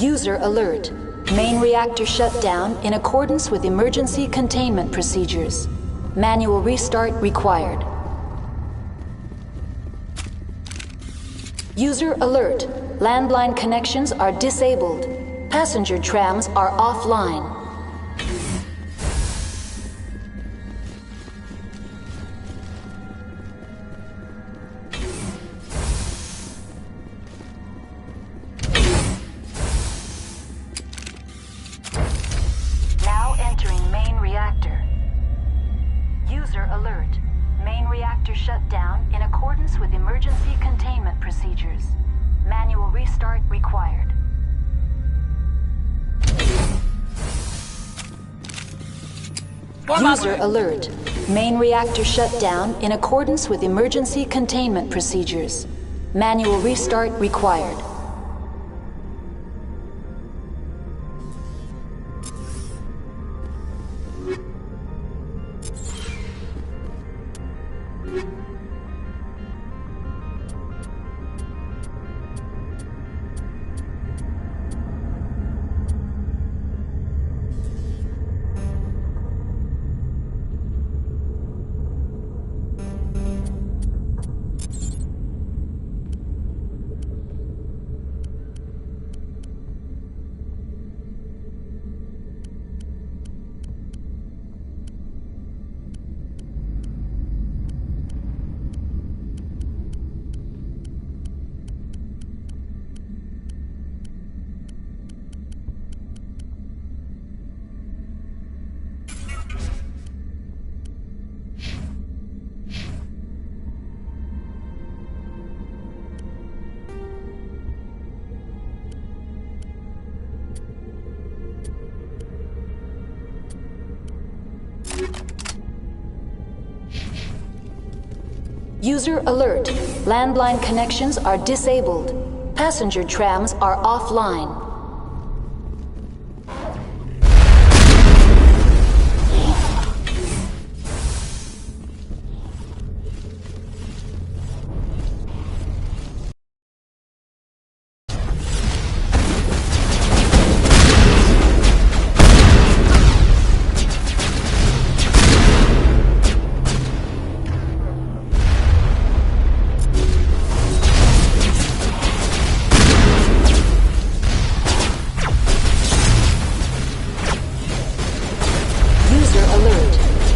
User alert. Main reactor shut down in accordance with emergency containment procedures. Manual restart required. User alert. Landline connections are disabled. Passenger trams are offline. Now entering main reactor. User alert. Main reactor shut down in accordance with emergency containment procedures. Manual restart required. User alert. Main reactor shut down in accordance with emergency containment procedures. Manual restart required. User alert. Landline connections are disabled. Passenger trams are offline.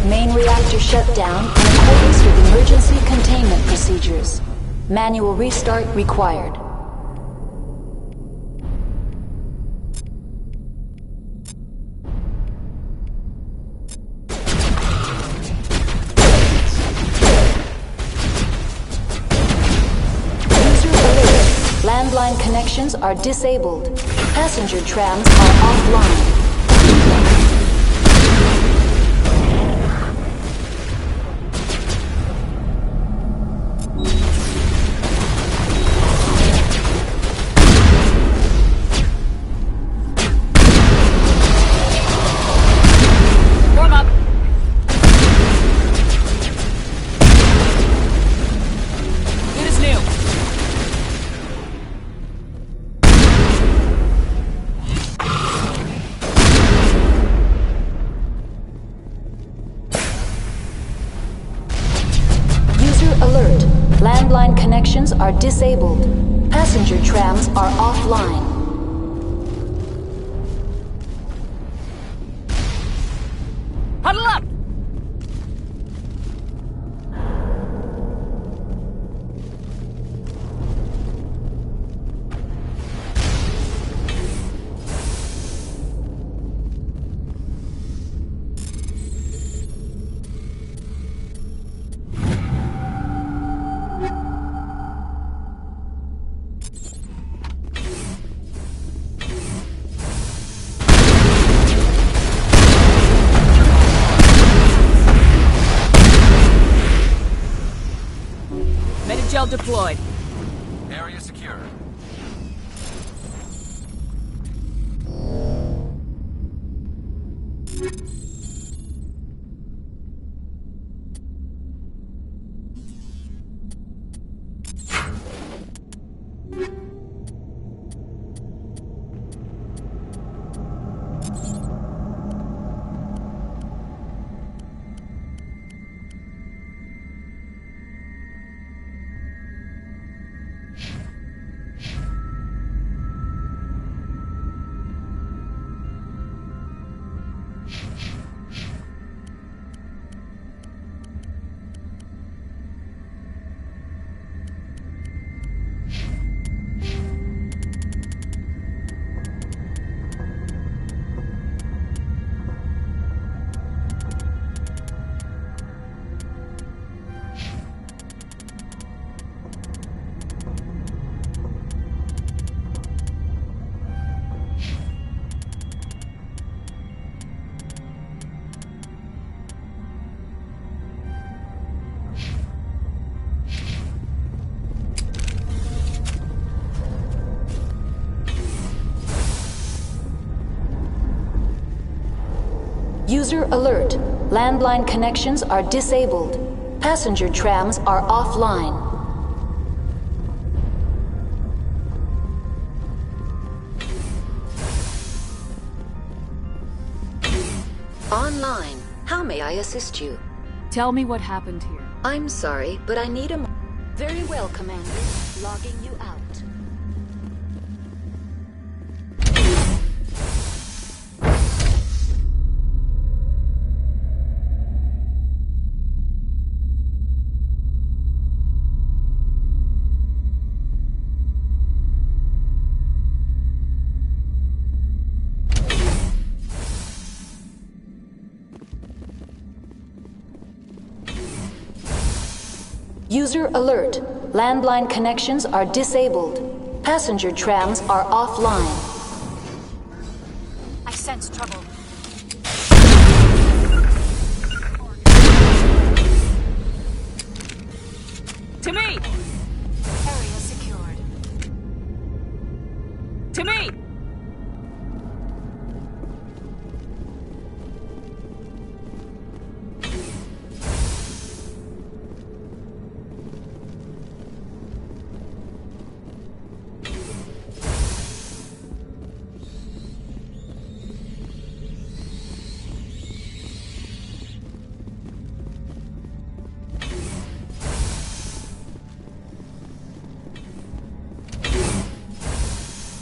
Main reactor shut down in accordance with emergency containment procedures. Manual restart required. User alert. Landline connections are disabled. Passenger trams are offline. Alert. Landline connections are disabled. Passenger trams are offline. Huddle up! Medigel deployed. Area secure. User alert. Landline connections are disabled. Passenger trams are offline. Online. How may I assist you? Tell me what happened here. I'm sorry, but I need a... Very well, Commander. Logging you out. User alert. Landline connections are disabled. Passenger trams are offline. I sense trouble. To me! Area secured. To me!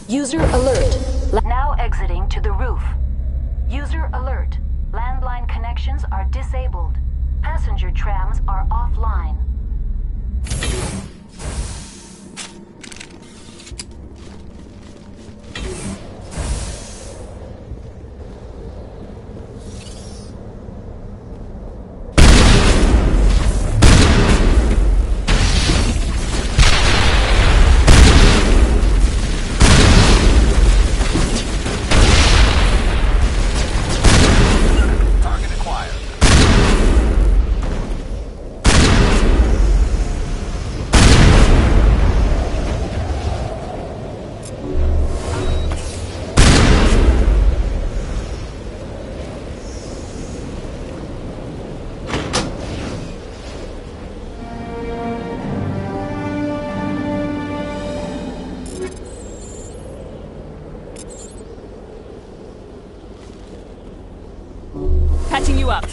User alert. Now exiting to the roof. User alert. Landline connections are disabled. Passenger trams are offline. Target acquired. Patching you up.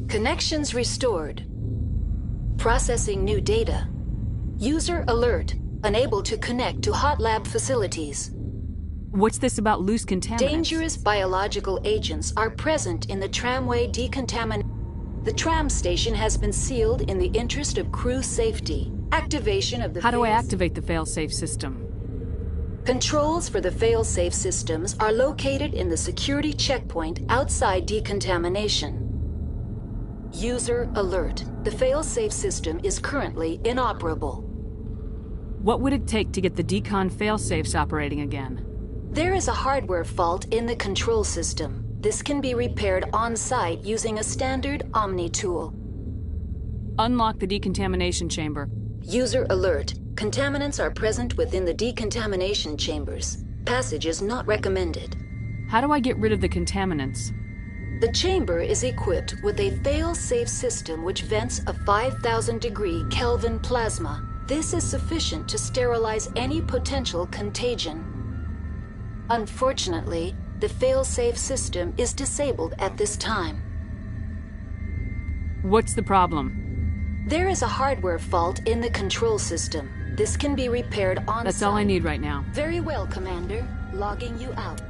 Connections restored. Processing new data. User alert. Unable to connect to hot lab facilities. What's this about loose contaminants? Dangerous biological agents are present in the tramway decontamination. The tram station has been sealed in the interest of crew safety. Activation of the... How do I activate the failsafe system? Controls for the failsafe systems are located in the security checkpoint outside decontamination. User alert. The failsafe system is currently inoperable. What would it take to get the decon failsafes operating again? There is a hardware fault in the control system. This can be repaired on-site using a standard Omni tool. Unlock the decontamination chamber. User alert. Contaminants are present within the decontamination chambers. Passage is not recommended. How do I get rid of the contaminants? The chamber is equipped with a fail-safe system which vents a 5,000-degree Kelvin plasma. This is sufficient to sterilize any potential contagion. Unfortunately, the fail-safe system is disabled at this time. What's the problem? There is a hardware fault in the control system. This can be repaired on-site. That's all I need right now. Very well, Commander. Logging you out.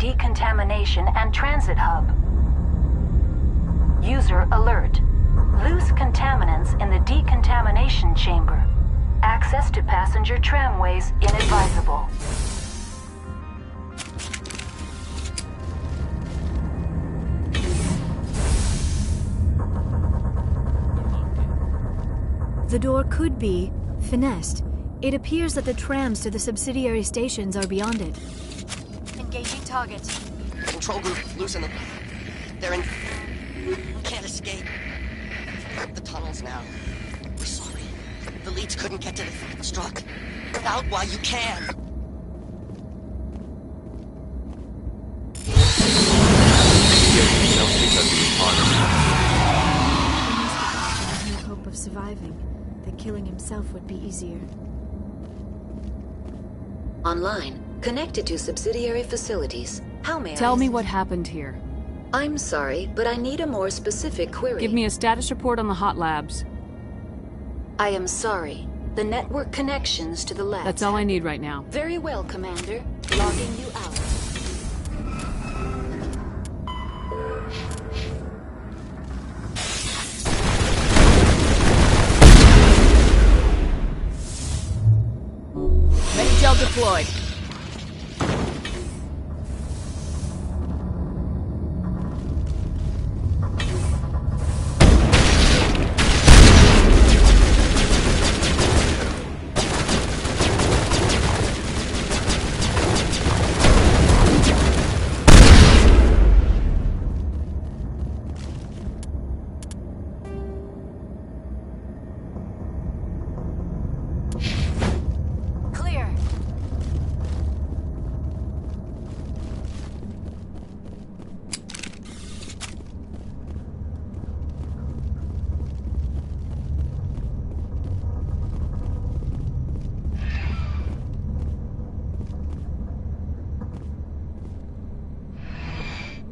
decontamination and transit hub. User alert. Loose contaminants in the decontamination chamber. Access to passenger tramways inadvisable. The door could be finessed. It appears that the trams to the subsidiary stations are beyond it. Engaging target. Control group, loosen them. They're in... We can't escape. The tunnels now. We're sorry. The leads couldn't get to the struck. Get out while you can. No hope of surviving. That killing himself would be easier. Online. Connected to subsidiary facilities. How may I... Tell me what happened here. I'm sorry, but I need a more specific query. Give me a status report on the hot labs. I am sorry. The network connections to the labs... That's all I need right now. Very well, Commander. Logging you out. Medi-gel deployed.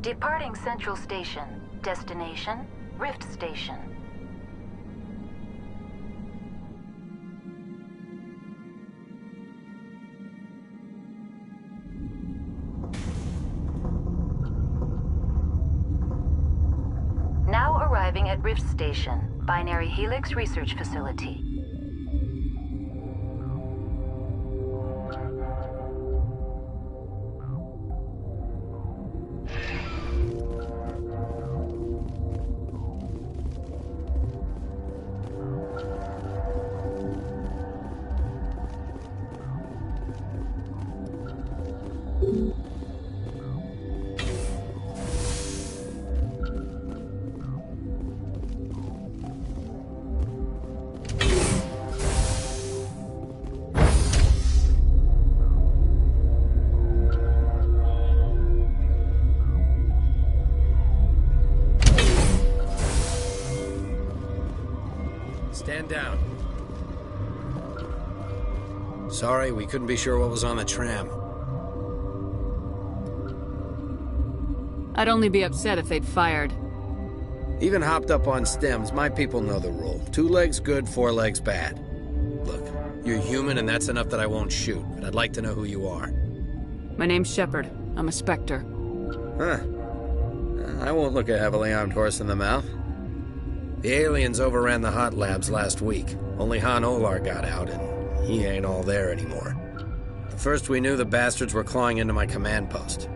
Departing Central Station. Destination, Rift Station. Now arriving at Rift Station, Binary Helix Research Facility. Stand down. Sorry, we couldn't be sure what was on the tram. I'd only be upset if they'd fired. Even hopped up on stems, my people know the rule. 2 legs good, 4 legs bad. Look, you're human and that's enough that I won't shoot, but I'd like to know who you are. My name's Shepard. I'm a Spectre. Huh. I won't look a heavily armed horse in the mouth. The aliens overran the hot labs last week. Only Han Olar got out, and he ain't all there anymore. The first we knew, the bastards were clawing into my command post.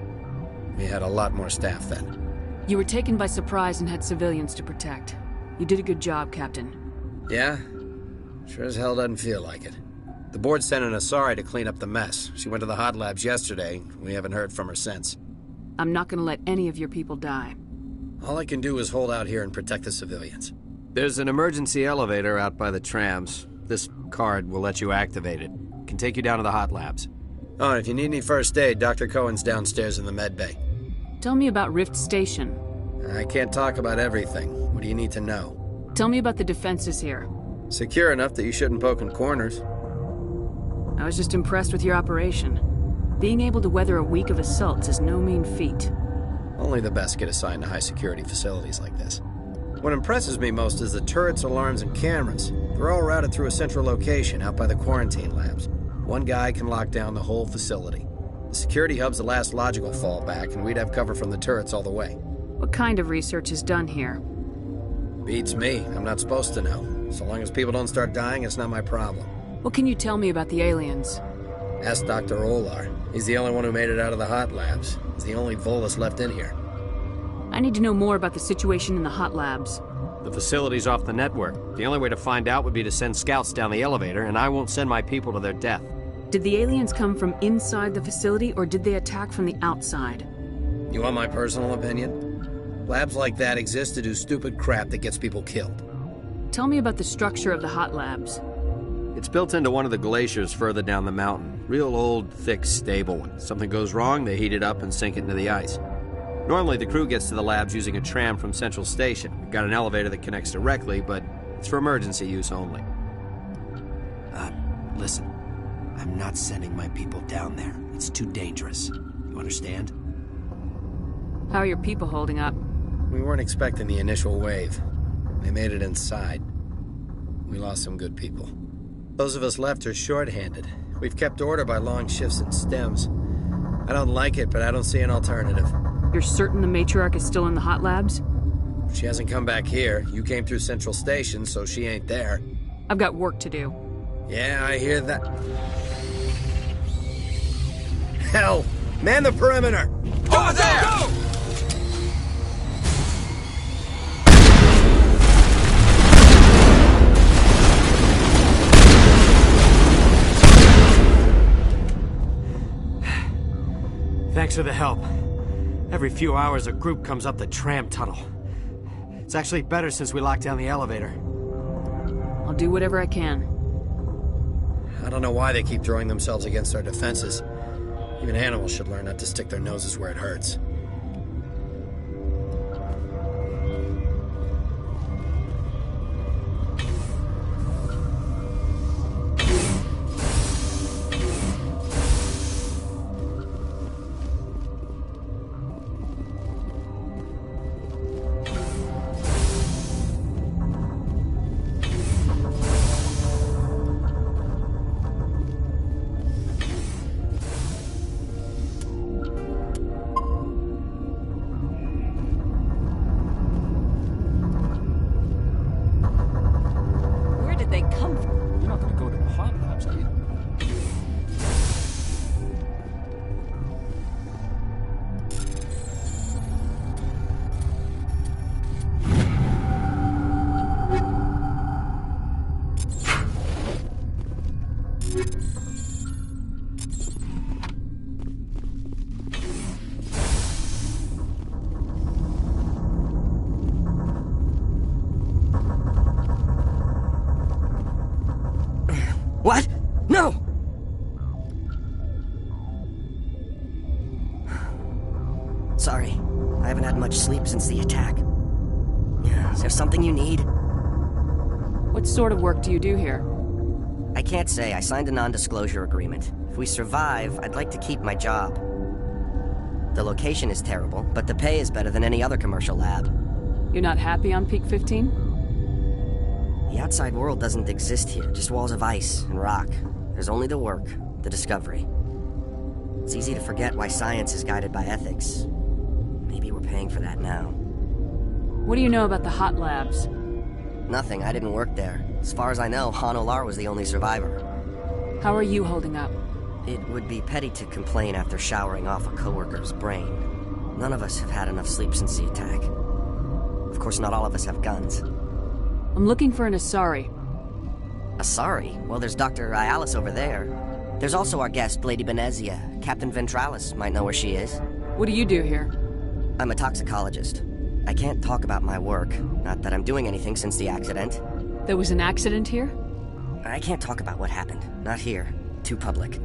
We had a lot more staff then. You were taken by surprise and had civilians to protect. You did a good job, Captain. Yeah? Sure as hell doesn't feel like it. The board sent an Asari to clean up the mess. She went to the hot labs yesterday. We haven't heard from her since. I'm not gonna let any of your people die. All I can do is hold out here and protect the civilians. There's an emergency elevator out by the trams. This card will let you activate it. Can take you down to the hot labs. Oh, and if you need any first aid, Dr. Cohen's downstairs in the med bay. Tell me about Rift Station. I can't talk about everything. What do you need to know? Tell me about the defenses here. Secure enough that you shouldn't poke in corners. I was just impressed with your operation. Being able to weather a week of assaults is no mean feat. Only the best get assigned to high-security facilities like this. What impresses me most is the turrets, alarms, and cameras. They're all routed through a central location out by the quarantine labs. One guy can lock down the whole facility. The security hub's the last logical fallback, and we'd have cover from the turrets all the way. What kind of research is done here? Beats me. I'm not supposed to know. So long as people don't start dying, it's not my problem. What can you tell me about the aliens? Ask Dr. Olar. He's the only one who made it out of the hot labs. He's the only Volus left in here. I need to know more about the situation in the hot labs. The facility's off the network. The only way to find out would be to send scouts down the elevator, and I won't send my people to their death. Did the aliens come from inside the facility, or did they attack from the outside? You want my personal opinion? Labs like that exist to do stupid crap that gets people killed. Tell me about the structure of the hot labs. It's built into one of the glaciers further down the mountain. Real old, thick, stable one. Something goes wrong, they heat it up and sink it into the ice. Normally, the crew gets to the labs using a tram from Central Station. We've got an elevator that connects directly, but it's for emergency use only. Listen. I'm not sending my people down there. It's too dangerous. You understand? How are your people holding up? We weren't expecting the initial wave. They made it inside. We lost some good people. Those of us left are short-handed. We've kept order by long shifts and stems. I don't like it, but I don't see an alternative. You're certain the matriarch is still in the hot labs? She hasn't come back here. You came through Central Station, so she ain't there. I've got work to do. Yeah, I hear that. Hell! Man the perimeter! Over there! Go! Thanks for the help. Every few hours, a group comes up the tram tunnel. It's actually better since we locked down the elevator. I'll do whatever I can. I don't know why they keep throwing themselves against our defenses. Even animals should learn not to stick their noses where it hurts. What? No! Sorry. I haven't had much sleep since the attack. Is there something you need? What sort of work do you do here? I can't say. I signed a non-disclosure agreement. If we survive, I'd like to keep my job. The location is terrible, but the pay is better than any other commercial lab. You're not happy on Peak 15? The outside world doesn't exist here, just walls of ice and rock. There's only the work, the discovery. It's easy to forget why science is guided by ethics. Maybe we're paying for that now. What do you know about the hot labs? Nothing, I didn't work there. As far as I know, Han Olar was the only survivor. How are you holding up? It would be petty to complain after showering off a coworker's brain. None of us have had enough sleep since the attack. Of course, not all of us have guns. I'm looking for an Asari. Asari? Well, there's Dr. Ialis over there. There's also our guest, Lady Benezia. Captain Ventralis might know where she is. What do you do here? I'm a toxicologist. I can't talk about my work. Not that I'm doing anything since the accident. There was an accident here? I can't talk about what happened. Not here. Too public.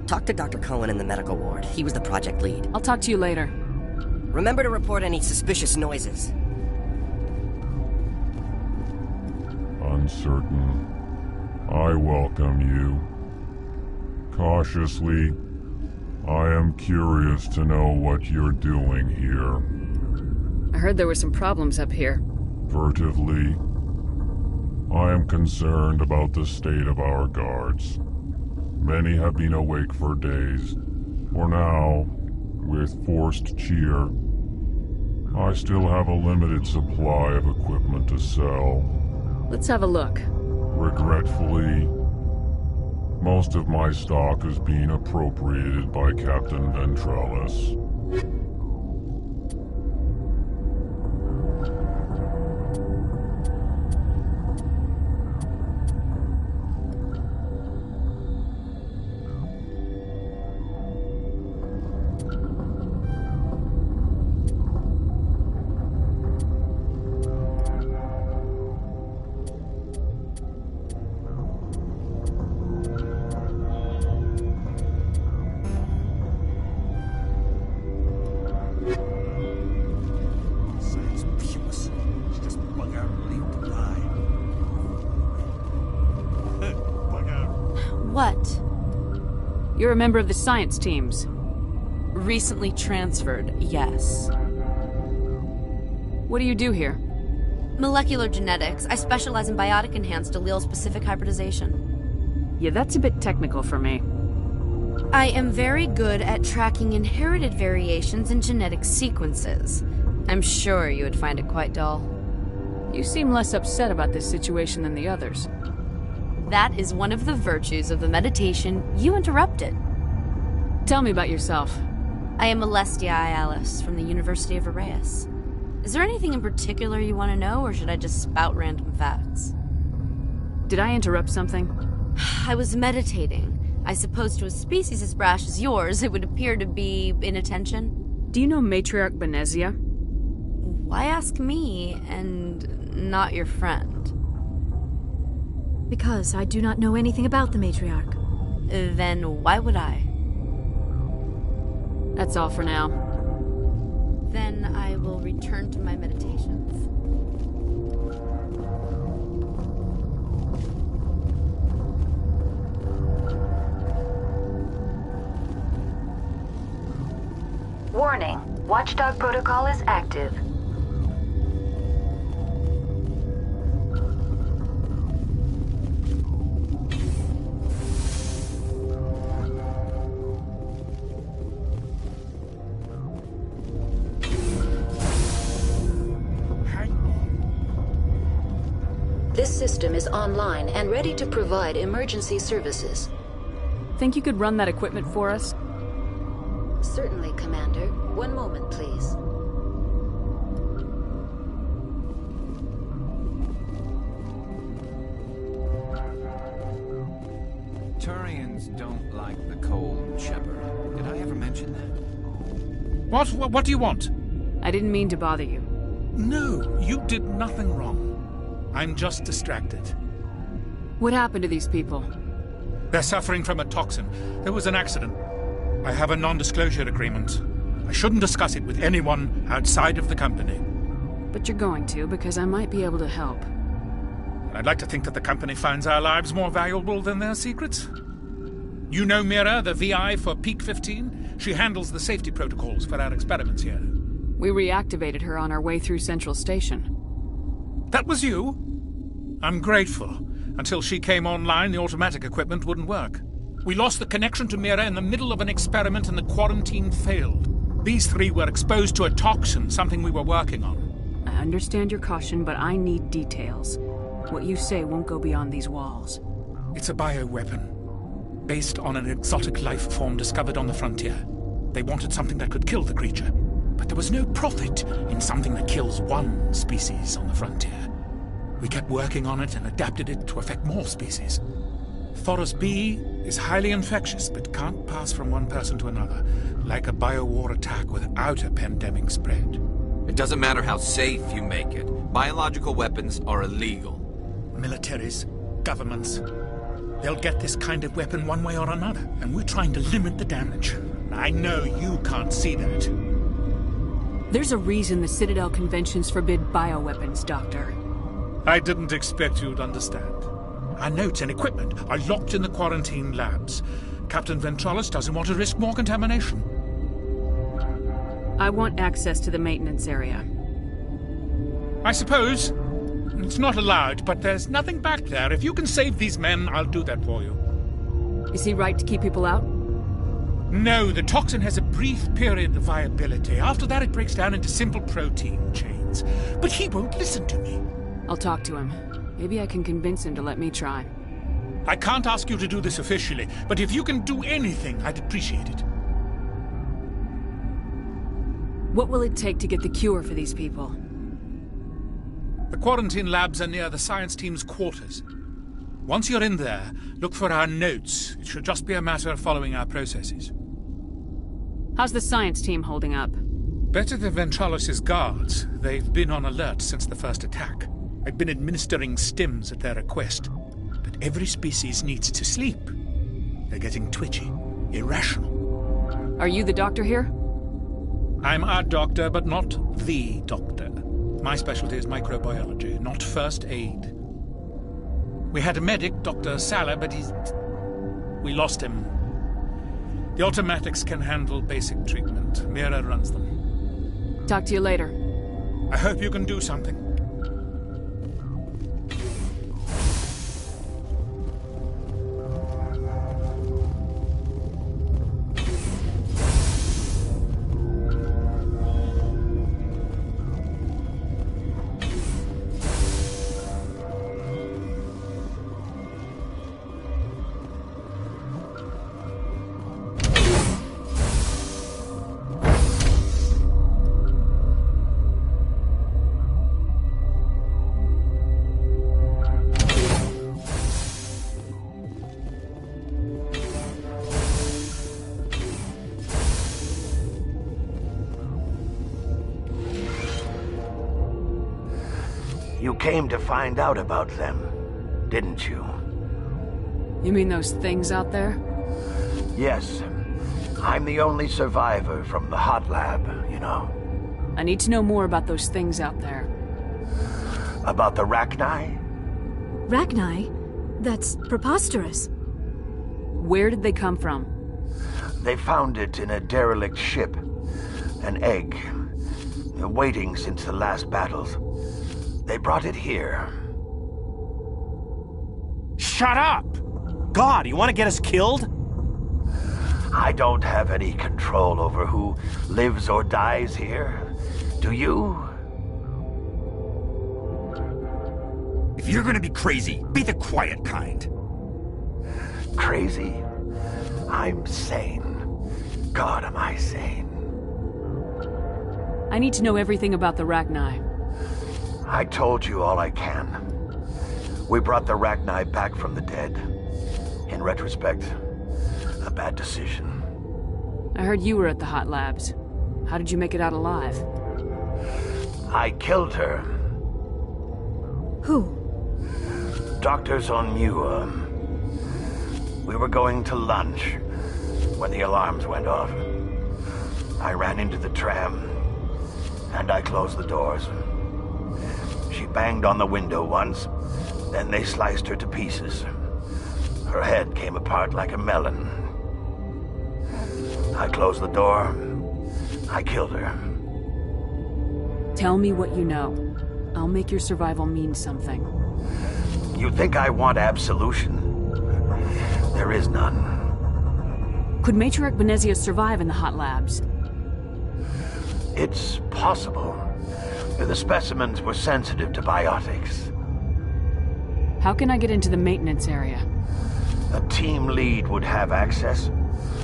Talk to Dr. Cohen in the medical ward. He was the project lead. I'll talk to you later. Remember to report any suspicious noises. Uncertain. I welcome you. Cautiously, I am curious to know what you're doing here. I heard there were some problems up here. Furtively, I am concerned about the state of our guards. Many have been awake for days. For now, with forced cheer, I still have a limited supply of equipment to sell. Let's have a look. Regretfully, most of my stock is being appropriated by Captain Ventralis. What? You're a member of the science teams. Recently transferred, yes. What do you do here? Molecular genetics. I specialize in biotic-enhanced allele-specific hybridization. Yeah, that's a bit technical for me. I am very good at tracking inherited variations in genetic sequences. I'm sure you would find it quite dull. You seem less upset about this situation than the others. That is one of the virtues of the meditation you interrupted. Tell me about yourself. I am Alestia Ialis from the University of Arraeus. Is there anything in particular you want to know, or should I just spout random facts? Did I interrupt something? I was meditating. I suppose to a species as brash as yours, it would appear to be inattention. Do you know Matriarch Benezia? Why ask me, and not your friend? Because I do not know anything about the Matriarch. Then why would I? That's all for now. Then I will return to my meditations. Warning, Watchdog protocol is active. This system is online and ready to provide emergency services. Think you could run that equipment for us? Certainly, Commander. One moment, please. Turians don't like the cold, Shepard. Did I ever mention that? What do you want? I didn't mean to bother you. No, you did nothing wrong. I'm just distracted. What happened to these people? They're suffering from a toxin. There was an accident. I have a non-disclosure agreement. I shouldn't discuss it with anyone outside of the company. But you're going to, because I might be able to help. I'd like to think that the company finds our lives more valuable than their secrets. You know Mira, the VI for Peak 15? She handles the safety protocols for our experiments here. We reactivated her on our way through Central Station. That was you? I'm grateful. Until she came online, the automatic equipment wouldn't work. We lost the connection to Mira in the middle of an experiment and the quarantine failed. These three were exposed to a toxin, something we were working on. I understand your caution, but I need details. What you say won't go beyond these walls. It's a bioweapon, based on an exotic life form discovered on the frontier. They wanted something that could kill the creature, but there was no profit in something that kills one species on the frontier. We kept working on it and adapted it to affect more species. Thoros B is highly infectious, but can't pass from one person to another, like a biowar attack without a pandemic spread. It doesn't matter how safe you make it. Biological weapons are illegal. Militaries, governments, they'll get this kind of weapon one way or another, and we're trying to limit the damage. I know you can't see that. There's a reason the Citadel conventions forbid bioweapons, Doctor. I didn't expect you'd understand. Our notes and equipment are locked in the quarantine labs. Captain Ventralis doesn't want to risk more contamination. I want access to the maintenance area. I suppose. It's not allowed, but there's nothing back there. If you can save these men, I'll do that for you. Is he right to keep people out? No, the toxin has a brief period of viability. After that, it breaks down into simple protein chains. But he won't listen to me. I'll talk to him. Maybe I can convince him to let me try. I can't ask you to do this officially, but if you can do anything, I'd appreciate it. What will it take to get the cure for these people? The quarantine labs are near the science team's quarters. Once you're in there, look for our notes. It should just be a matter of following our processes. How's the science team holding up? Better than Ventralos' guards. They've been on alert since the first attack. I've been administering stims at their request. But every species needs to sleep. They're getting twitchy, irrational. Are you the doctor here? I'm our doctor, but not the doctor. My specialty is microbiology, not first aid. We had a medic, Dr. Salah, but we lost him. The automatics can handle basic treatment. Mira runs them. Talk to you later. I hope you can do something. You came to find out about them, didn't you? You mean those things out there? Yes. I'm the only survivor from the hot lab, you know. I need to know more about those things out there. About the Rachni? Rachni? That's preposterous. Where did they come from? They found it in a derelict ship. An egg. Waiting since the last battles. They brought it here. Shut up! God, you want to get us killed? I don't have any control over who lives or dies here. Do you? If you're gonna be crazy, be the quiet kind. Crazy? I'm sane. God, am I sane. I need to know everything about the Rachni. I told you all I can. We brought the Rachni back from the dead. In retrospect, a bad decision. I heard you were at the hot labs. How did you make it out alive? I killed her. Who? Dr. Zonmua. We were going to lunch when the alarms went off. I ran into the tram, and I closed the doors. She banged on the window once, then they sliced her to pieces. Her head came apart like a melon. I closed the door. I killed her. Tell me what you know. I'll make your survival mean something. You think I want absolution? There is none. Could Matriarch Benezia survive in the hot labs? It's possible. The specimens were sensitive to biotics. How can I get into the maintenance area? A team lead would have access.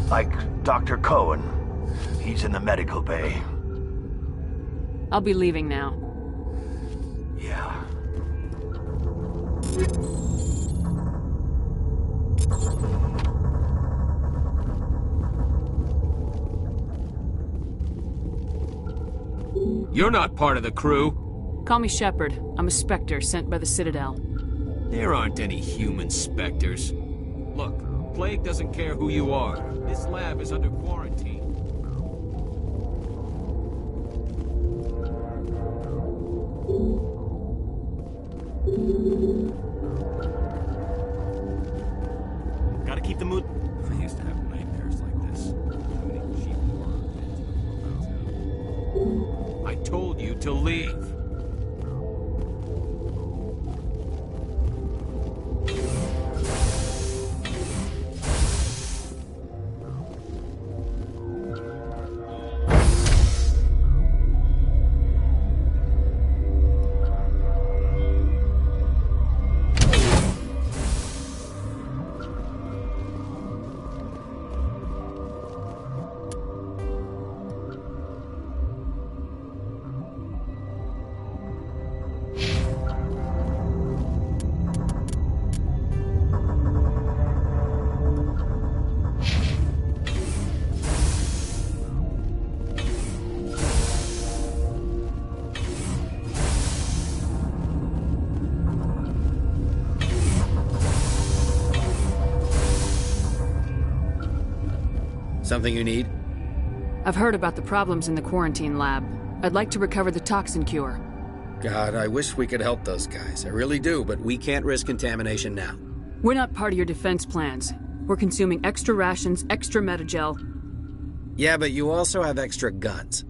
Like Dr. Cohen. He's in the medical bay. I'll be leaving now. Yeah. You're not part of the crew. Call me Shepard. I'm a Spectre sent by the Citadel. There aren't any human Spectres. Look, Plague doesn't care who you are. This lab is under quarantine. Gotta keep the mood. I used to have nightmares like this. I told you to leave. Something you need? I've heard about the problems in the quarantine lab. I'd like to recover the toxin cure. God, I wish we could help those guys. I really do, but we can't risk contamination now. We're not part of your defense plans. We're consuming extra rations, extra Metagel. Yeah, but you also have extra guns.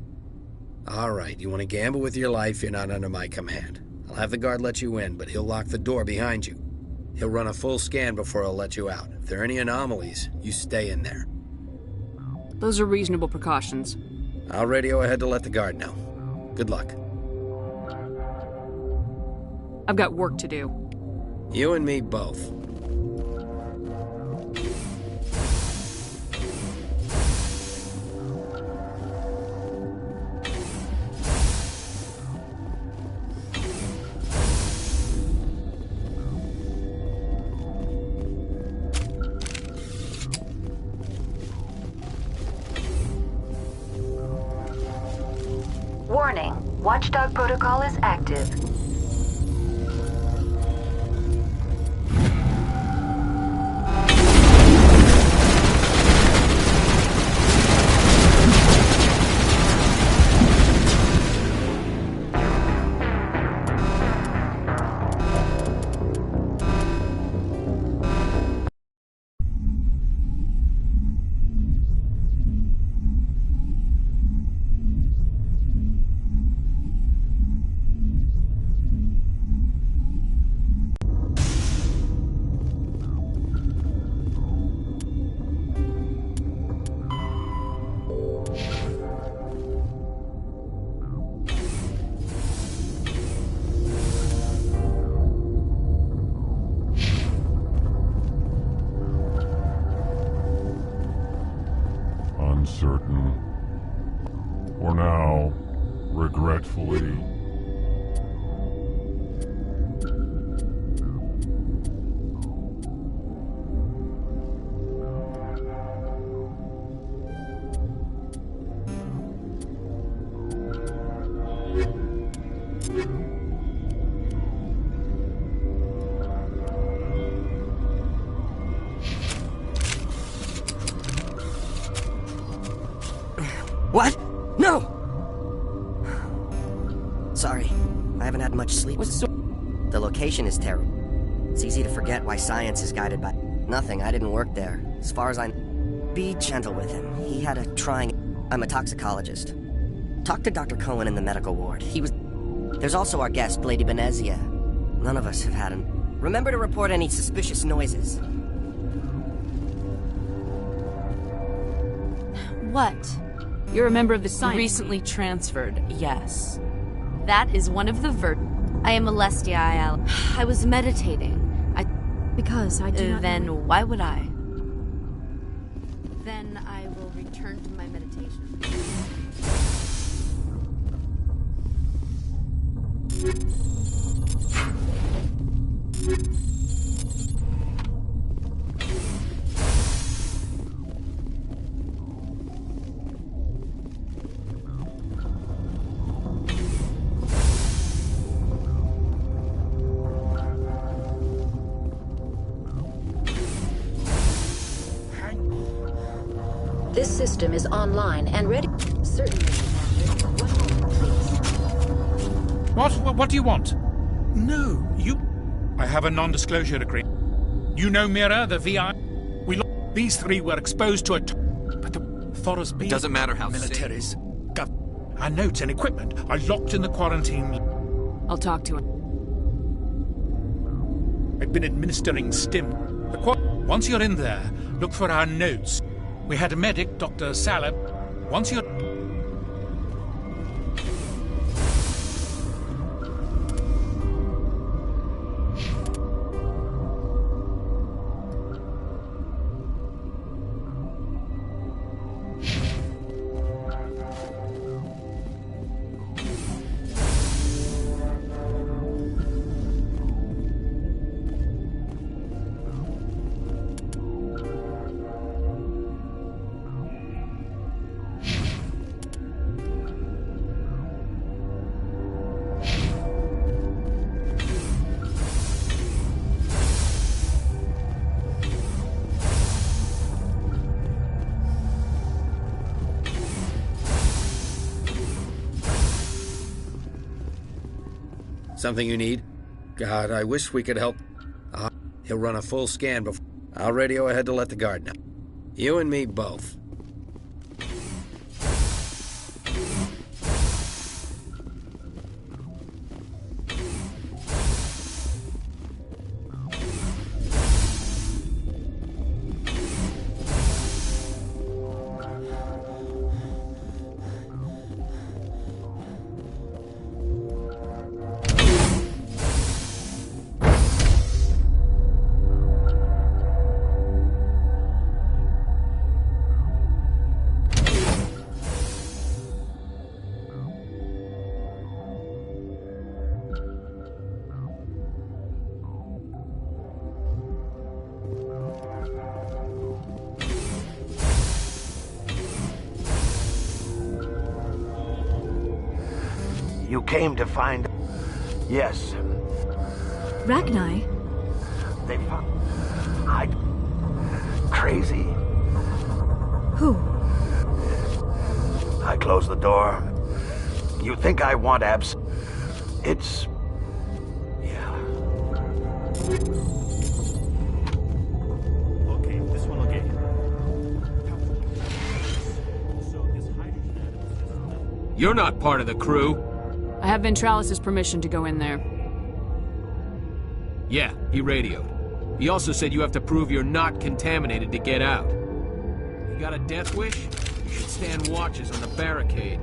All right, you want to gamble with your life, you're not under my command. I'll have the guard let you in, but he'll lock the door behind you. He'll run a full scan before he'll let you out. If there are any anomalies, you stay in there. Those are reasonable precautions. I'll radio ahead to let the guard know. Good luck. I've got work to do. You and me both. Warning, Watchdog protocol is active. Uncertain. For now, regretfully. What? No! Sorry, I haven't had much sleep. The location is terrible. It's easy to forget why science is guided by nothing. I didn't work there. As far as I know, be gentle with him. He had a trying... I'm a toxicologist. Talk to Dr. Cohen in the medical ward. He was... There's also our guest, Lady Benezia. None of us have had him. Remember to report any suspicious noises. What? You're a member of the science... Recently transferred, yes. That is one of the I am Alestia. I was meditating. Because I do not... Then why would I? Then I will return to my meditation. This system is online and ready. Certainly, Commander. 1 moment, please. What do you want? No, you... I have a non-disclosure agreement. You know Mira, the VI? These three were exposed to but the Thoros B... It doesn't matter how militaries. Our notes and equipment are locked in the quarantine. I'll talk to him. I've been administering stim. Once you're in there, look for our notes. We had a medic, Dr. Salab. Once you're... Something you need? God, I wish we could help. He'll run a full scan before... I'll radio ahead to let the guard know. You and me both. You came to find... Yes. Rachni? They found... Crazy. Who? I closed the door. You think I want abs... It's... Yeah. Okay, this one okay. You're not part of the crew. I have Ventralis' permission to go in there. Yeah, he radioed. He also said you have to prove you're not contaminated to get out. You got a death wish? You should stand watches on the barricade.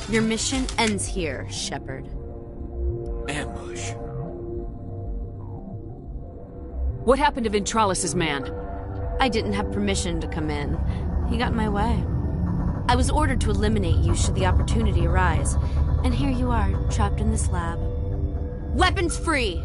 Your mission ends here, Shepard. Ambush. What happened to Ventralis' man? I didn't have permission to come in. He got in my way. I was ordered to eliminate you should the opportunity arise. And here you are, trapped in this lab. Weapons free!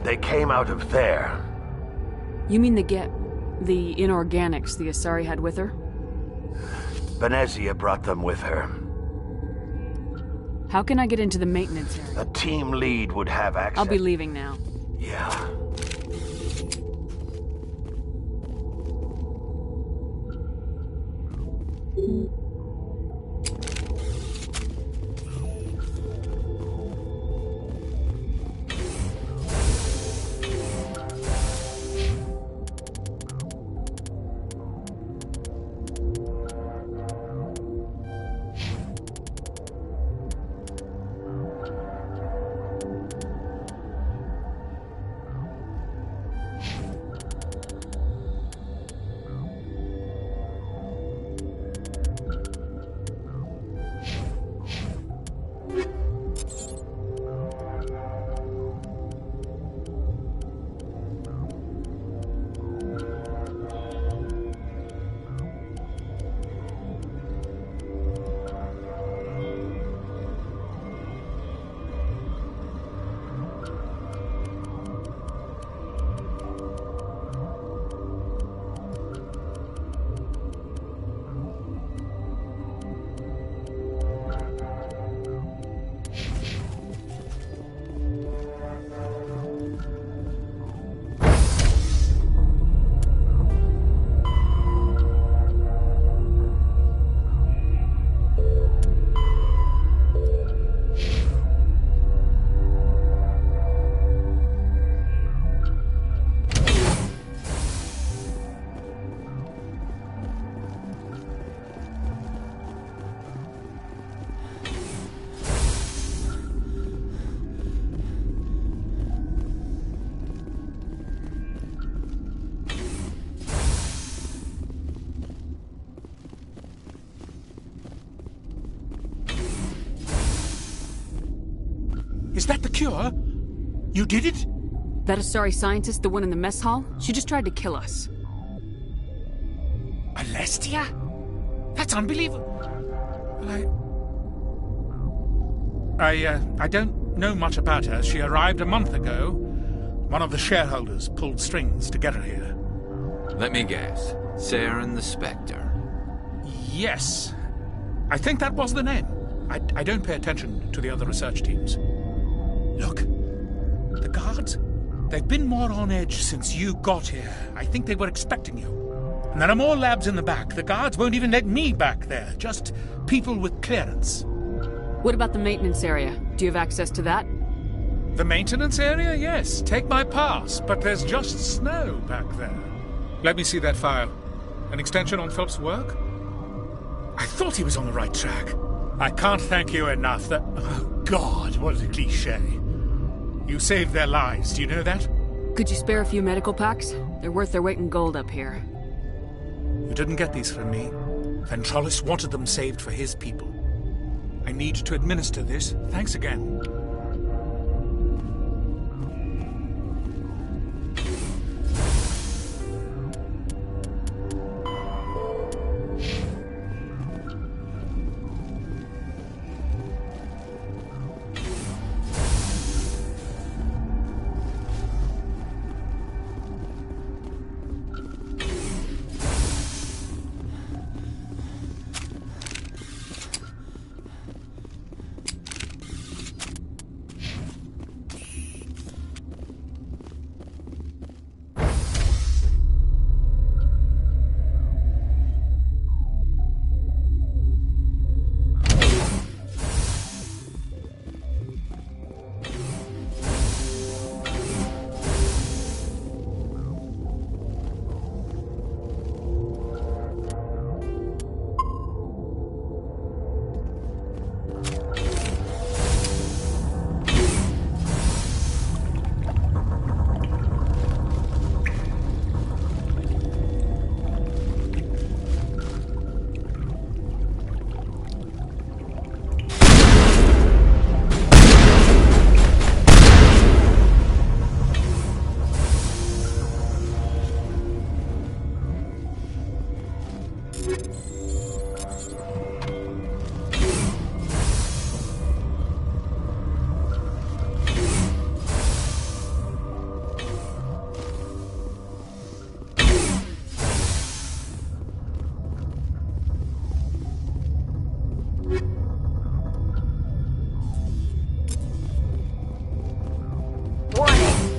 They came out of there. You mean the inorganics the Asari had with her? Benezia brought them with her. How can I get into the maintenance area? A team lead would have access. I'll be leaving now. Yeah. cure? You did it? That Asari scientist, the one in the mess hall, she just tried to kill us. Alestia? That's unbelievable. I don't know much about her. She arrived a month ago. One of the shareholders pulled strings to get her here. Let me guess. Saren the Spectre. Yes. I think that was the name. I don't pay attention to the other research teams. Look, the guards, they've been more on edge since you got here. I think they were expecting you. And there are more labs in the back. The guards won't even let me back there. Just people with clearance. What about the maintenance area? Do you have access to that? The maintenance area? Yes. Take my pass. But there's just snow back there. Let me see that file. An extension on Phelps' work? I thought he was on the right track. I can't thank you enough that... Oh, God, what a cliché. You saved their lives, do you know that? Could you spare a few medical packs? They're worth their weight in gold up here. You didn't get these from me. Ventralis wanted them saved for his people. I need to administer this. Thanks again.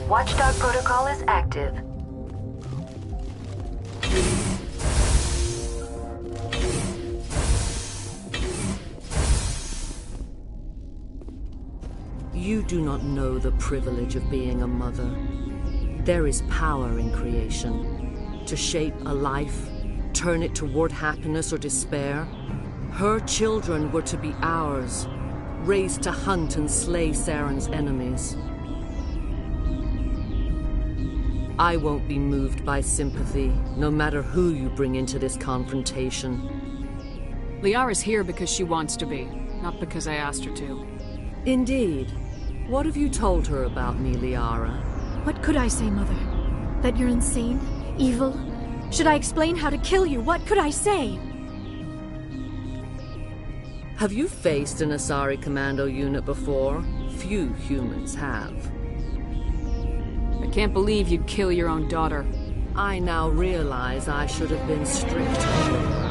Watchdog protocol is active. You do not know the privilege of being a mother. There is power in creation. To shape a life, turn it toward happiness or despair. Her children were to be ours, raised to hunt and slay Saren's enemies. I won't be moved by sympathy, no matter who you bring into this confrontation. Liara's here because she wants to be, not because I asked her to. Indeed. What have you told her about me, Liara? What could I say, Mother? That you're insane? Evil? Should I explain how to kill you? What could I say? Have you faced an Asari commando unit before? Few humans have. I can't believe you'd kill your own daughter. I now realize I should have been stricter.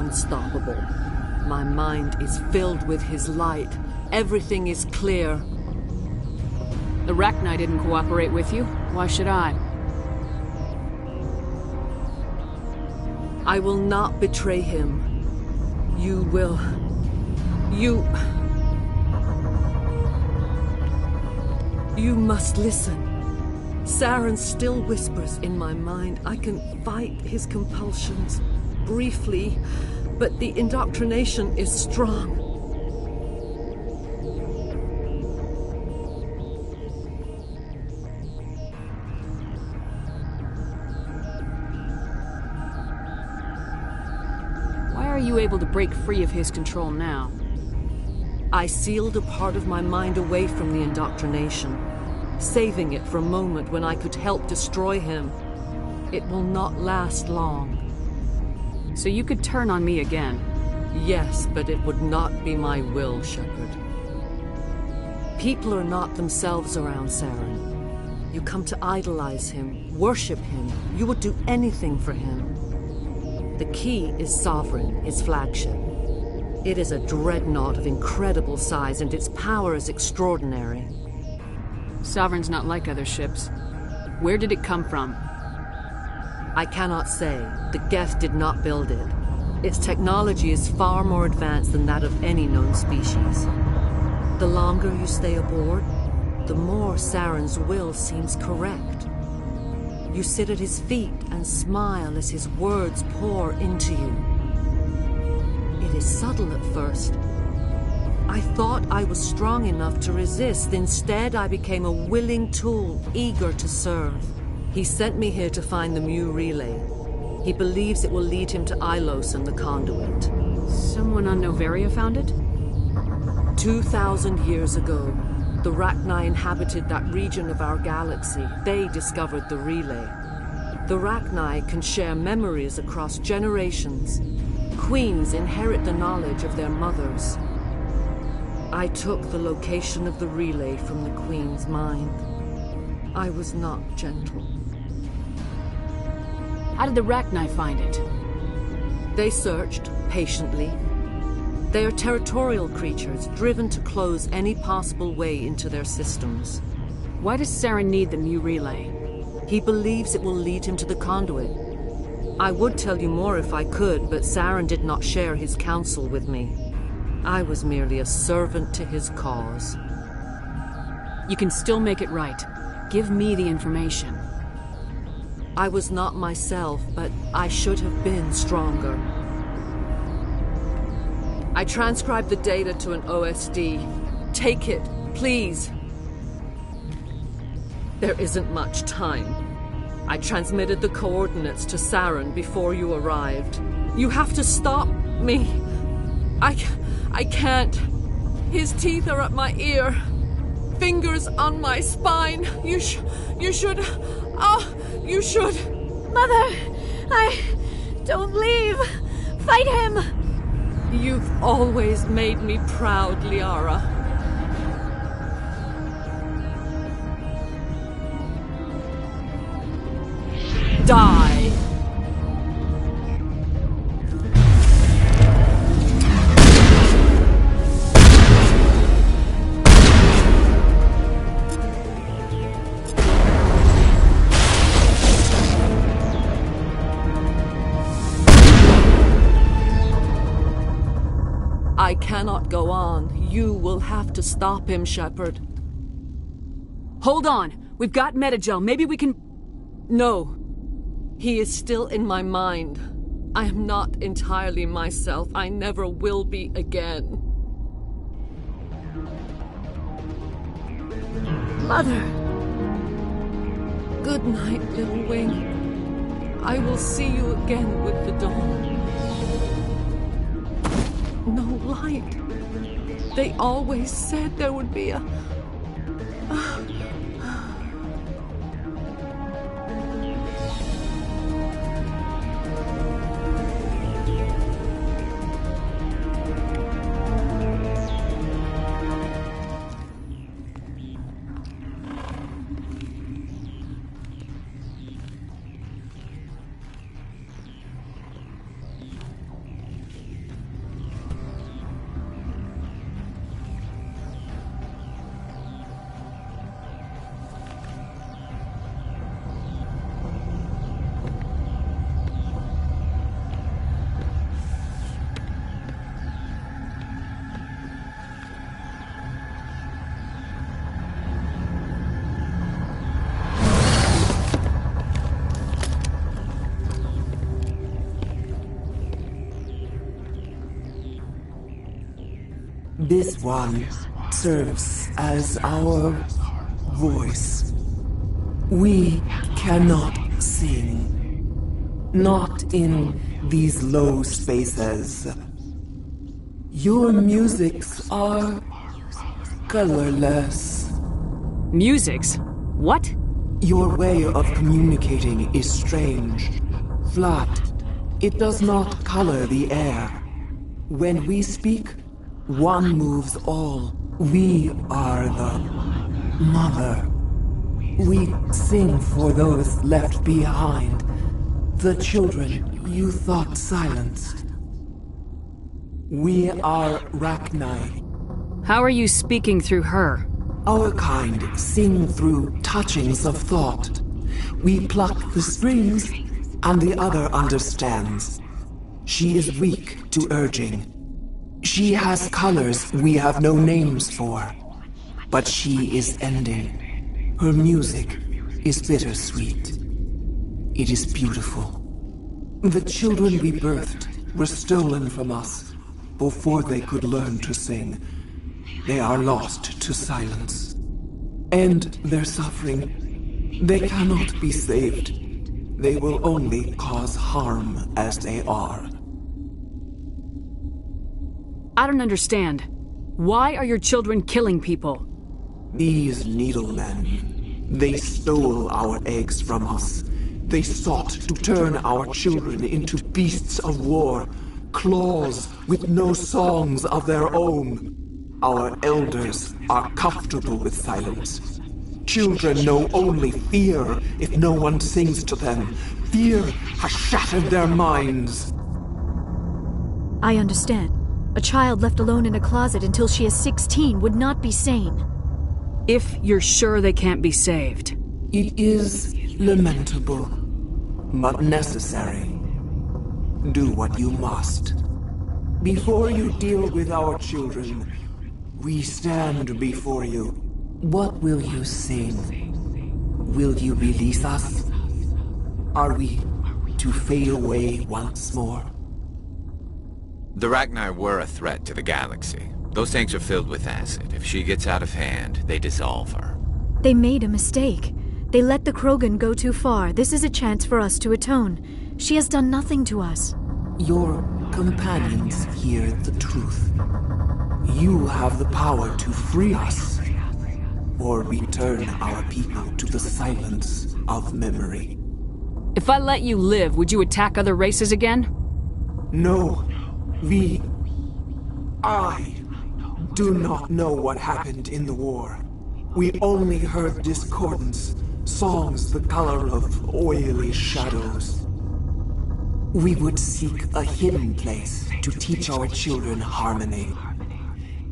unstoppable. My mind is filled with his light. Everything is clear. The Rachni didn't cooperate with you. Why should I? I will not betray him. You will... You must listen. Saren still whispers in my mind. I can fight his compulsions briefly, but the indoctrination is strong. Why are you able to break free of his control now? I sealed a part of my mind away from the indoctrination, saving it for a moment when I could help destroy him. It will not last long. So you could turn on me again? Yes, but it would not be my will, Shepard. People are not themselves around Saren. You come to idolize him, worship him. You would do anything for him. The key is Sovereign, his flagship. It is a dreadnought of incredible size, and its power is extraordinary. Sovereign's not like other ships. Where did it come from? I cannot say. The Geth did not build it. Its technology is far more advanced than that of any known species. The longer you stay aboard, the more Saren's will seems correct. You sit at his feet and smile as his words pour into you. It is subtle at first. I thought I was strong enough to resist. Instead, I became a willing tool, eager to serve. He sent me here to find the Mu relay. He believes it will lead him to Ilos and the conduit. Someone on Noveria found it? 2,000 years ago, the Rachni inhabited that region of our galaxy. They discovered the relay. The Rachni can share memories across generations. Queens inherit the knowledge of their mothers. I took the location of the relay from the Queen's mind. I was not gentle. How did the Rachni find it? They searched, patiently. They are territorial creatures, driven to close any possible way into their systems. Why does Saren need the Mu relay? He believes it will lead him to the conduit. I would tell you more if I could, but Saren did not share his counsel with me. I was merely a servant to his cause. You can still make it right. Give me the information. I was not myself, but I should have been stronger. I transcribed the data to an OSD. Take it, please. There isn't much time. I transmitted the coordinates to Saren before you arrived. You have to stop me. I can't. His teeth are at my ear. Fingers on my spine. You should. You should. Mother, don't leave. Fight him. You've always made me proud, Liara. Die. I cannot go on. You will have to stop him, Shepard. Hold on. We've got Metagel. Maybe we can... No. He is still in my mind. I am not entirely myself. I never will be again. Mother! Good night, little wing. I will see you again with the dawn. No light. They always said there would be a... This one serves as our voice. We cannot sing. Not in these low spaces. Your musics are colorless. Musics? What? Your way of communicating is strange. Flat. It does not color the air. When we speak, one moves all. We are the mother. We sing for those left behind. The children you thought silenced. We are Rachni. How are you speaking through her? Our kind sing through touchings of thought. We pluck the strings, and the other understands. She is weak to urging. She has colors we have no names for. But she is ending. Her music is bittersweet. It is beautiful. The children we birthed were stolen from us before they could learn to sing. They are lost to silence. And their suffering, they cannot be saved. They will only cause harm as they are. I don't understand. Why are your children killing people? These needlemen, they stole our eggs from us. They sought to turn our children into beasts of war, claws with no songs of their own. Our elders are comfortable with silence. Children know only fear if no one sings to them. Fear has shattered their minds. I understand. A child left alone in a closet until she is 16 would not be sane. If you're sure they can't be saved. It is lamentable, but necessary. Do what you must. Before you deal with our children, we stand before you. What will you sing? Will you release us? Are we to fade away once more? The Rachni were a threat to the galaxy. Those tanks are filled with acid. If she gets out of hand, they dissolve her. They made a mistake. They let the Krogan go too far. This is a chance for us to atone. She has done nothing to us. Your companions hear the truth. You have the power to free us, or return our people to the silence of memory. If I let you live, would you attack other races again? No. I do not know what happened in the war. We only heard discordance, songs the color of oily shadows. We would seek a hidden place to teach our children harmony.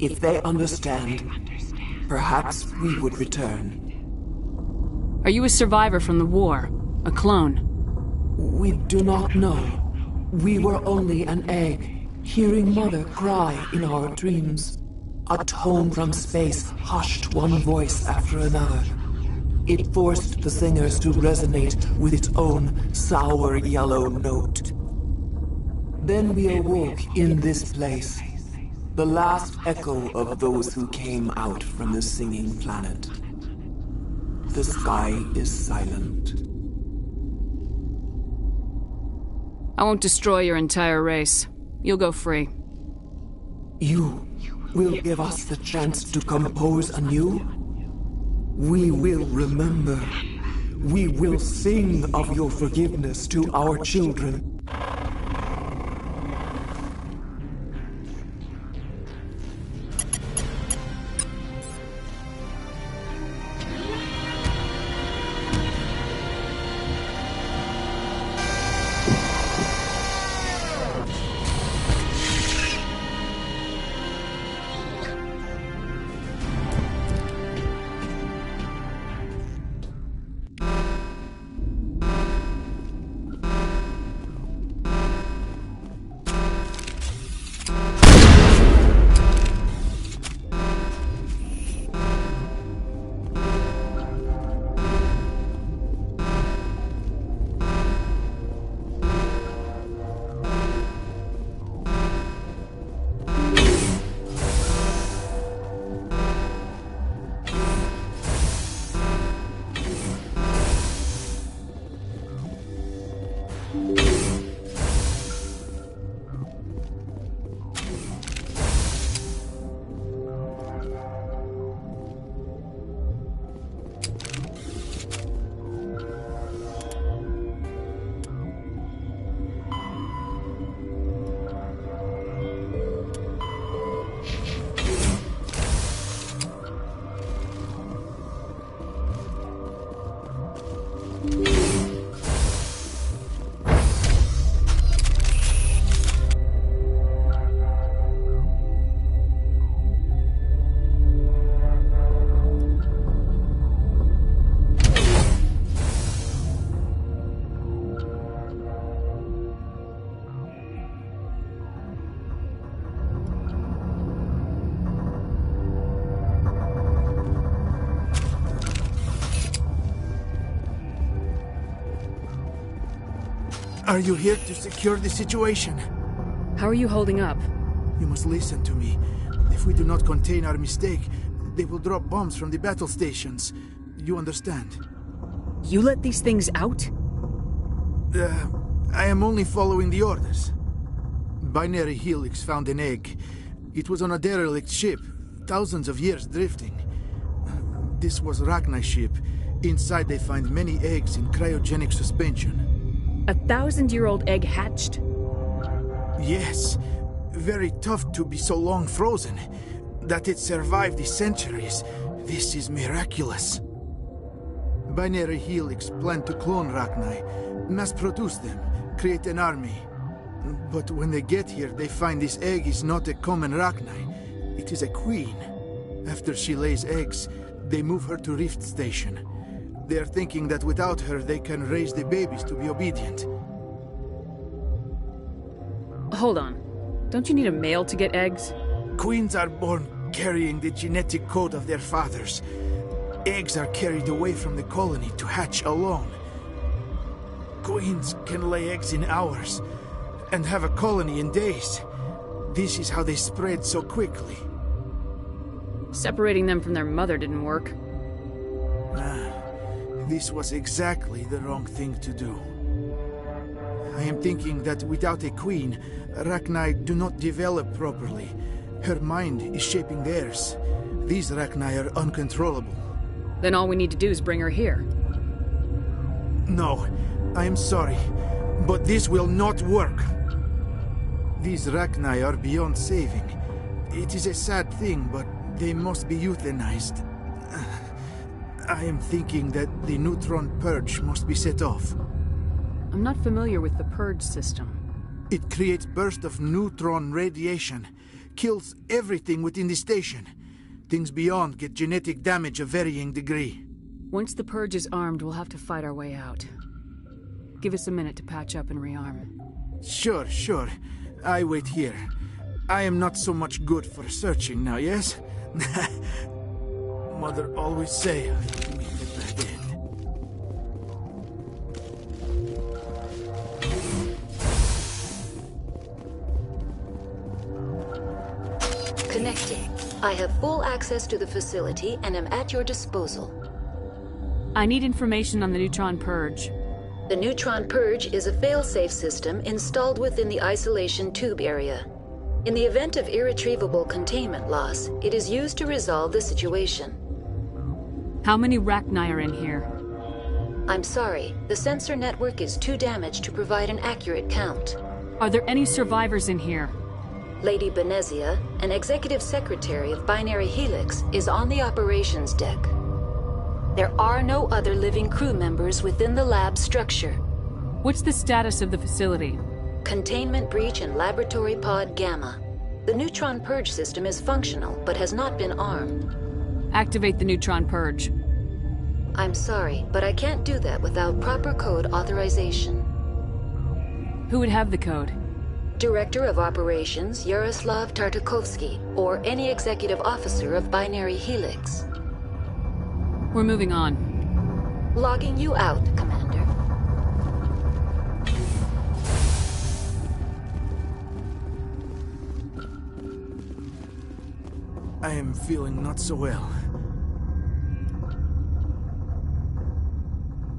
If they understand, perhaps we would return. Are you a survivor from the war? A clone? We do not know. We were only an egg, hearing Mother cry in our dreams. A tone from space hushed one voice after another. It forced the singers to resonate with its own sour yellow note. Then we awoke in this place, the last echo of those who came out from the singing planet. The sky is silent. I won't destroy your entire race. You'll go free. You will give us the chance to compose anew? We will remember. We will sing of your forgiveness to our children. Are you here to secure the situation? How are you holding up? You must listen to me. If we do not contain our mistake, they will drop bombs from the battle stations. You understand? You let these things out? I am only following the orders. Binary Helix found an egg. It was on a derelict ship, thousands of years drifting. This was Rachni's ship. Inside they find many eggs in cryogenic suspension. A 1,000-year-old egg hatched? Yes. Very tough to be so long frozen. That it survived the centuries. This is miraculous. Binary Helix planned to clone Rachni, mass-produce them, create an army. But when they get here, they find this egg is not a common Rachni. It is a queen. After she lays eggs, they move her to Rift Station. They are thinking that without her, they can raise the babies to be obedient. Hold on. Don't you need a male to get eggs? Queens are born carrying the genetic code of their fathers. Eggs are carried away from the colony to hatch alone. Queens can lay eggs in hours and have a colony in days. This is how they spread so quickly. Separating them from their mother didn't work. This was exactly the wrong thing to do. I am thinking that without a queen, Rachni do not develop properly. Her mind is shaping theirs. These Rachni are uncontrollable. Then all we need to do is bring her here. No, I am sorry, but this will not work. These Rachni are beyond saving. It is a sad thing, but they must be euthanized. I am thinking that the neutron purge must be set off. I'm not familiar with the purge system. It creates bursts of neutron radiation, kills everything within the station. Things beyond get genetic damage of varying degree. Once the purge is armed, we'll have to fight our way out. Give us a minute to patch up and rearm. Sure. I wait here. I am not so much good for searching now, yes? Mother always say I meet a bad end. Connecting. I have full access to the facility and am at your disposal. I need information on the neutron purge. The neutron purge is a fail-safe system installed within the isolation tube area. In the event of irretrievable containment loss, it is used to resolve the situation. How many Rachni are in here? I'm sorry, the sensor network is too damaged to provide an accurate count. Are there any survivors in here? Lady Benezia, an executive secretary of Binary Helix, is on the operations deck. There are no other living crew members within the lab structure. What's the status of the facility? Containment breach in Laboratory Pod Gamma. The neutron purge system is functional, but has not been armed. Activate the neutron purge. I'm sorry, but I can't do that without proper code authorization. Who would have the code? Director of Operations Yaroslav Tartakovsky, or any executive officer of Binary Helix. We're moving on. Logging you out, Commander. I am feeling not so well.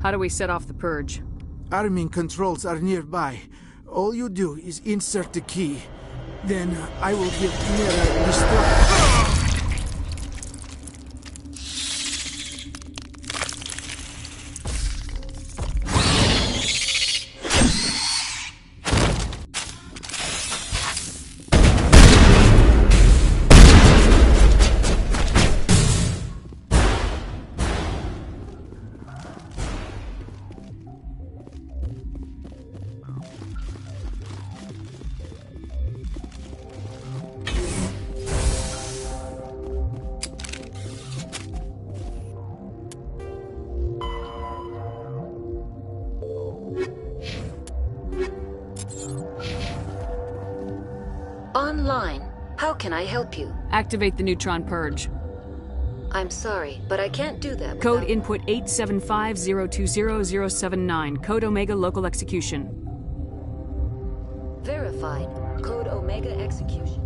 How do we set off the purge? Arming controls are nearby. All you do is insert the key. Then I will give Mira the start. Online. How can I help you? Activate the neutron purge. I'm sorry, but I can't do that Code without... input 875020079. Code Omega local execution. verified. Code Omega execution.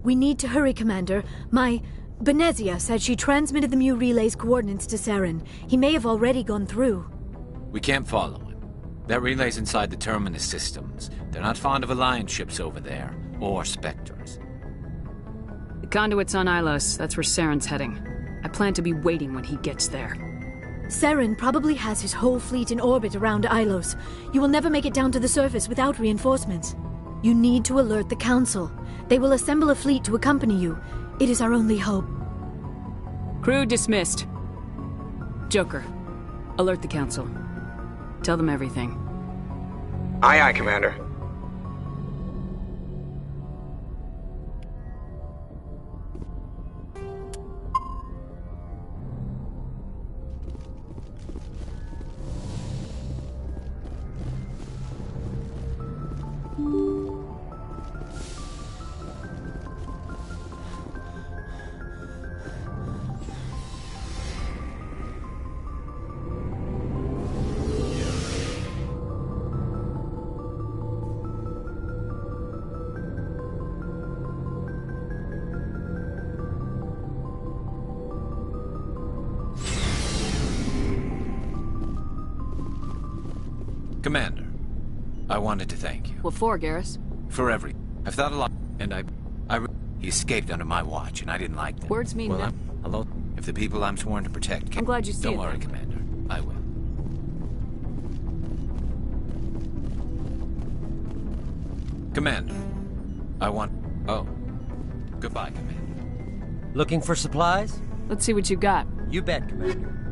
We need to hurry, Commander. Benezia said she transmitted the Mu relay's coordinates to Saren. He may have already gone through. We can't follow him. That relay's inside the Terminus systems. They're not fond of Alliance ships over there, or Spectres. The conduit's on Ilos. That's where Saren's heading. I plan to be waiting when he gets there. Saren probably has his whole fleet in orbit around Ilos. You will never make it down to the surface without reinforcements. You need to alert the Council. They will assemble a fleet to accompany you. It is our only hope. Crew dismissed. Joker, alert the Council. Tell them everything. Aye, aye, Commander. Commander, I wanted to thank you. What for, Garrus? For I've thought a lot, and he escaped under my watch, and I didn't like that. Words mean nothing. Hello? If the people I'm sworn to protect can... I'm glad you see it. Don't worry, Commander. I will. Commander, Oh. Goodbye, Commander. Looking for supplies? Let's see what you got. You bet, Commander.